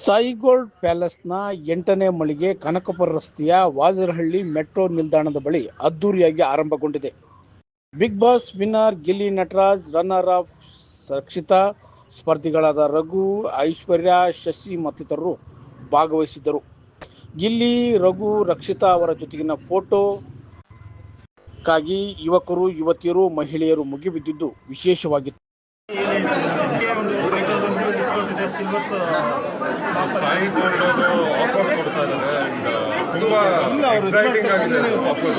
ಸಾಯಿಗೋಲ್ಡ್ ಪ್ಯಾಲೇಸ್ನ 8ನೇ ಮಳಿಗೆ ಕನಕಪುರ ರಸ್ತೆಯ ವಾಜರಹಳ್ಳಿ ಮೆಟ್ರೋ ನಿಲ್ದಾಣದ ಬಳಿ ಅದ್ದೂರಿಯಾಗಿ ಆರಂಭಗೊಂಡಿದೆ. Bigg Boss winner Gilli Nataraj, runner up Rakshita, ಸ್ಪರ್ಧಿಗಳಾದ ರಘು, ಐಶ್ವರ್ಯ, ಶಶಿ ಮತ್ತಿತರರು ಭಾಗವಹಿಸಿದ್ದರು. ಗಿಲ್ಲಿ, ರಘು, ರಕ್ಷಿತಾ ಅವರ ಜೊತೆಗಿನ ಫೋಟೋಕ್ಕಾಗಿ ಯುವಕರು, ಯುವತಿಯರು, ಮಹಿಳೆಯರು ಮುಗಿಬಿದ್ದಿದ್ದು ವಿಶೇಷವಾಗಿತ್ತು. ಸಾಯಿ ಗೋಲ್ಡ್ ಆಫರ್ ಕೊಡ್ತಾ ಇದ್ದಾರೆ ಅಂಡ್ ತುಂಬಾ ಎಕ್ಸೈಟಿಂಗ್ ಆಗಿದೆ ಆಫರ್.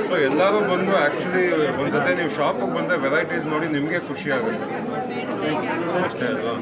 ಸೊ ಎಲ್ಲರೂ ಬಂದು ಆಕ್ಚುಲಿ ಒಂದ್ಸತಿ ನೀವು ಶಾಪಿಗೆ ಬಂದ್ರೆ ವೆರೈಟೀಸ್ ನೋಡಿ ನಿಮಗೆ ಖುಷಿ ಆಗುತ್ತೆ ಅಷ್ಟೇ ಅಲ್ವಾ.